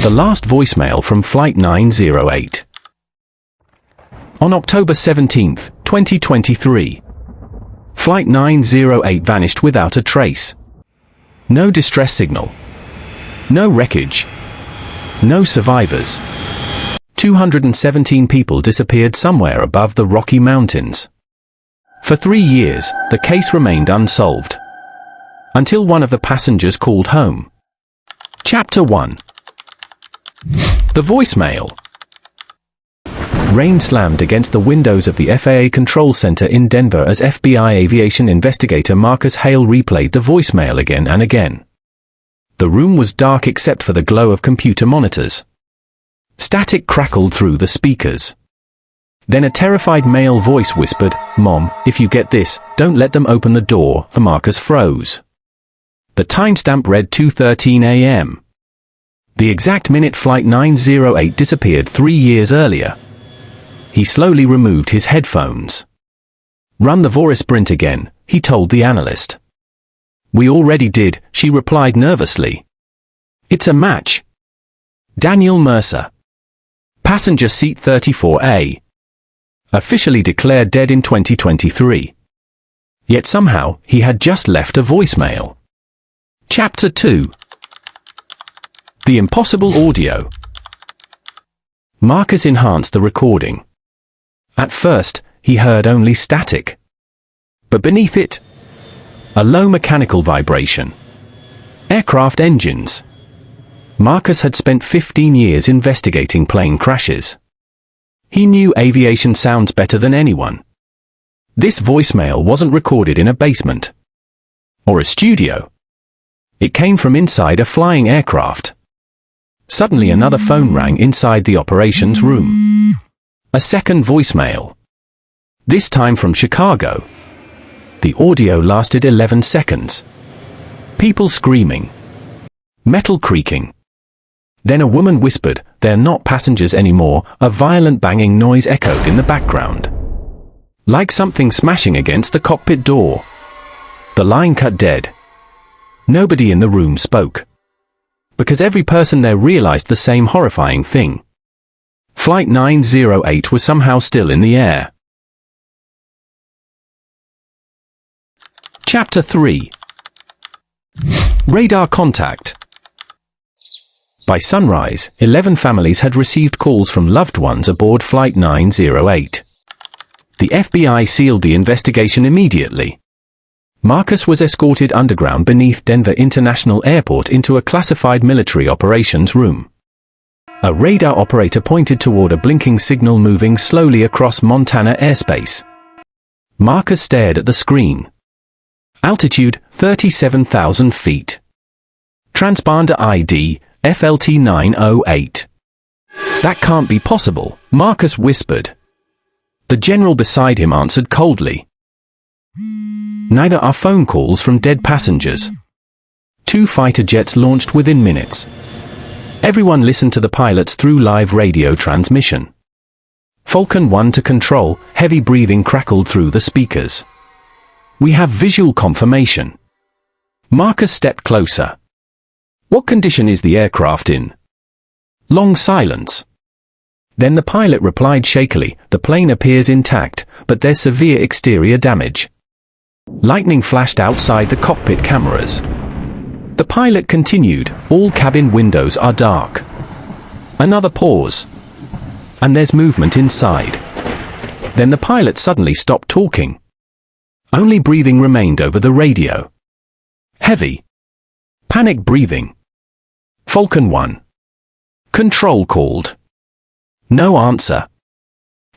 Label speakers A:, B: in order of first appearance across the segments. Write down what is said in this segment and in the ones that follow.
A: The last voicemail from Flight 908. On October 17, 2023. Flight 908 vanished without a trace. No distress signal. No wreckage. No survivors. 217 people disappeared somewhere above the Rocky Mountains. For 3 years, the case remained unsolved. Until one of the passengers called home. Chapter 1. The voicemail. Rain slammed against the windows of the FAA Control Center in Denver as FBI aviation investigator Marcus Hale replayed the voicemail again and again. The room was dark except for the glow of computer monitors. Static crackled through the speakers. Then a terrified male voice whispered, "Mom, if you get this, don't let them open the door," for Marcus froze. The timestamp read 2:13 a.m. The exact minute Flight 908 disappeared 3 years earlier. He slowly removed his headphones. "Run the voice print again," he told the analyst. "We already did," she replied nervously. "It's a match." Daniel Mercer. Passenger seat 34A. Officially declared dead in 2023. Yet somehow, he had just left a voicemail. Chapter 2. The impossible audio. Marcus enhanced the recording. At first, he heard only static. But beneath it, a low mechanical vibration. Aircraft engines. Marcus had spent 15 years investigating plane crashes. He knew aviation sounds better than anyone. This voicemail wasn't recorded in a basement or a studio. It came from inside a flying aircraft. Suddenly another phone rang inside the operations room. A second voicemail. This time from Chicago. The audio lasted 11 seconds. People screaming. Metal creaking. Then a woman whispered, "They're not passengers anymore." A violent banging noise echoed in the background. Like something smashing against the cockpit door. The line cut dead. Nobody in the room spoke. Because every person there realized the same horrifying thing. Flight 908 was somehow still in the air. Chapter 3. Radar contact. By sunrise, 11 families had received calls from loved ones aboard Flight 908. The FBI sealed the investigation immediately. Marcus was escorted underground beneath Denver International Airport into a classified military operations room. A radar operator pointed toward a blinking signal moving slowly across Montana airspace. Marcus stared at the screen. Altitude, 37,000 feet. Transponder ID, FLT 908. "That can't be possible," Marcus whispered. The general beside him answered coldly. "Neither are phone calls from dead passengers." 2 fighter jets launched within minutes. Everyone listened to the pilots through live radio transmission. Falcon 1 to control, heavy breathing crackled through the speakers. "We have visual confirmation." Marcus stepped closer. "What condition is the aircraft in?" Long silence. Then the pilot replied shakily, "The plane appears intact, but there's severe exterior damage." Lightning flashed outside the cockpit cameras. The pilot continued, "All cabin windows are dark." Another pause. "And there's movement inside." Then the pilot suddenly stopped talking. Only breathing remained over the radio. Heavy. Panic breathing. Falcon 1. Control called. No answer.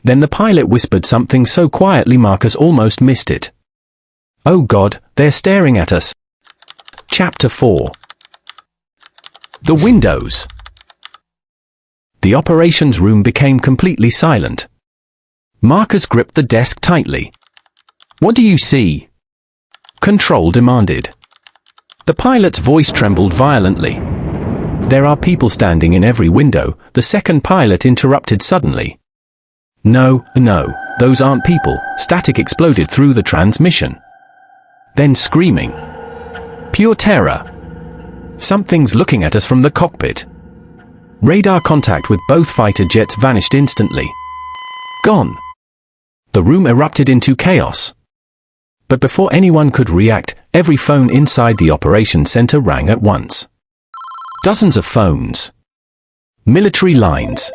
A: Then the pilot whispered something so quietly Marcus almost missed it. "Oh God, they're staring at us." Chapter 4. The windows. The operations room became completely silent. Marcus gripped the desk tightly. "What do you see?" Control demanded. The pilot's voice trembled violently. "There are people standing in every window," the second pilot interrupted suddenly. No, those aren't people." Static exploded through the transmission. Then screaming. Pure terror. "Something's looking at us from the cockpit." Radar contact with both fighter jets vanished instantly. Gone. The room erupted into chaos. But before anyone could react, every phone inside the operation center rang at once. Dozens of phones. Military lines.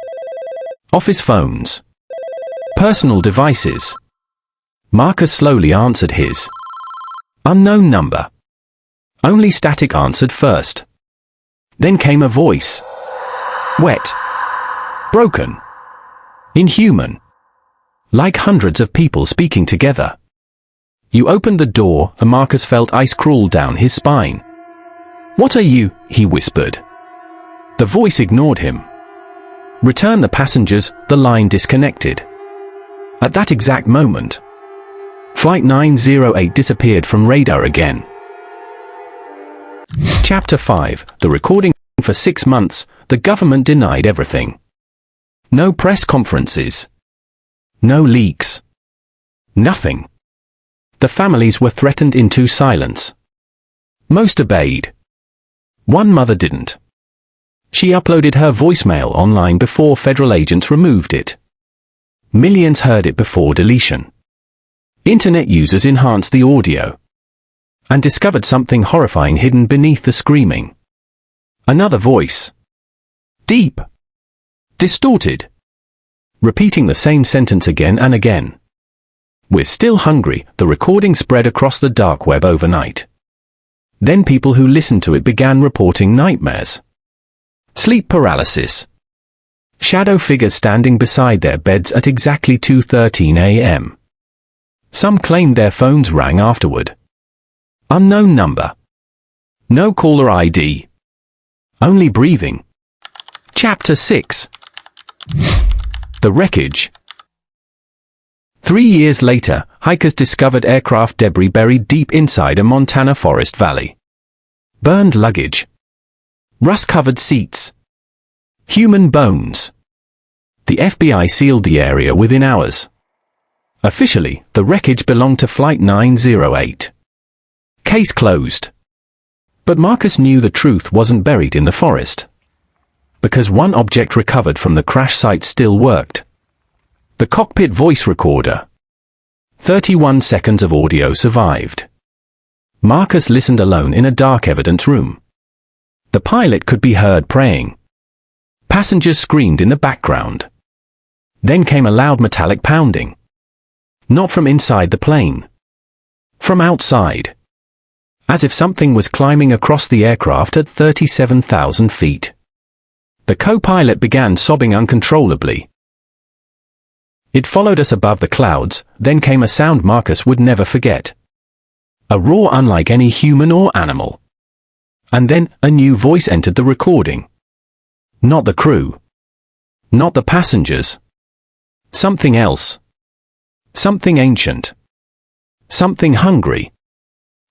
A: Office phones. Personal devices. Marcus slowly answered his. Unknown number. Only static answered first. Then came a voice. Wet. Broken. Inhuman. Like hundreds of people speaking together. You opened the door, and Marcus felt ice crawl down his spine. What are you? He whispered. The voice ignored him. Return the passengers, the line disconnected. At that exact moment, Flight 908 disappeared from radar again. Chapter 5. The recording. For 6 months, the government denied everything. No press conferences. No leaks. Nothing. The families were threatened into silence. Most obeyed. One mother didn't. She uploaded her voicemail online before federal agents removed it. Millions heard it before deletion. Internet users enhanced the audio and discovered something horrifying hidden beneath the screaming. Another voice. Deep. Distorted. Repeating the same sentence again and again. We're still hungry. The recording spread across the dark web overnight. Then people who listened to it began reporting nightmares. Sleep paralysis. Shadow figures standing beside their beds at exactly 2:13 a.m. Some claimed their phones rang afterward. Unknown number. No caller ID. Only breathing. Chapter 6. The wreckage. 3 years later, hikers discovered aircraft debris buried deep inside a Montana forest valley. Burned luggage. Rust-covered seats. Human bones. The FBI sealed the area within hours. Officially, the wreckage belonged to Flight 908. Case closed. But Marcus knew the truth wasn't buried in the forest. Because one object recovered from the crash site still worked. The cockpit voice recorder. 31 seconds of audio survived. Marcus listened alone in a dark evidence room. The pilot could be heard praying. Passengers screamed in the background. Then came a loud metallic pounding. Not from inside the plane. From outside. As if something was climbing across the aircraft at 37,000 feet. The co-pilot began sobbing uncontrollably. It followed us above the clouds, then came a sound Marcus would never forget. A roar unlike any human or animal. And then, a new voice entered the recording. Not the crew. Not the passengers. Something else. Something ancient. Something hungry.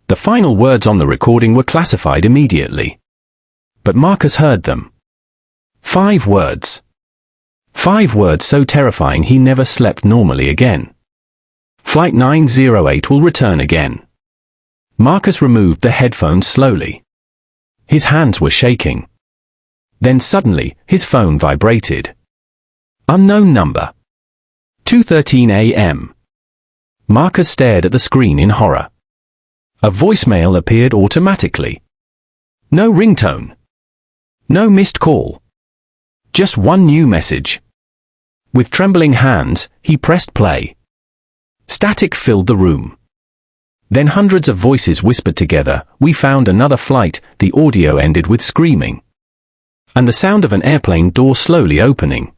A: The final words on the recording were classified immediately. But Marcus heard them. 5 words. 5 words so terrifying he never slept normally again. Flight 908 will return again. Marcus removed the headphones slowly. His hands were shaking. Then suddenly, his phone vibrated. Unknown number. 2:13 a.m. Marcus stared at the screen in horror. A voicemail appeared automatically. No ringtone. No missed call. Just one new message. With trembling hands, he pressed play. Static filled the room. Then hundreds of voices whispered together, "We found another flight." The audio ended with screaming. And the sound of an airplane door slowly opening.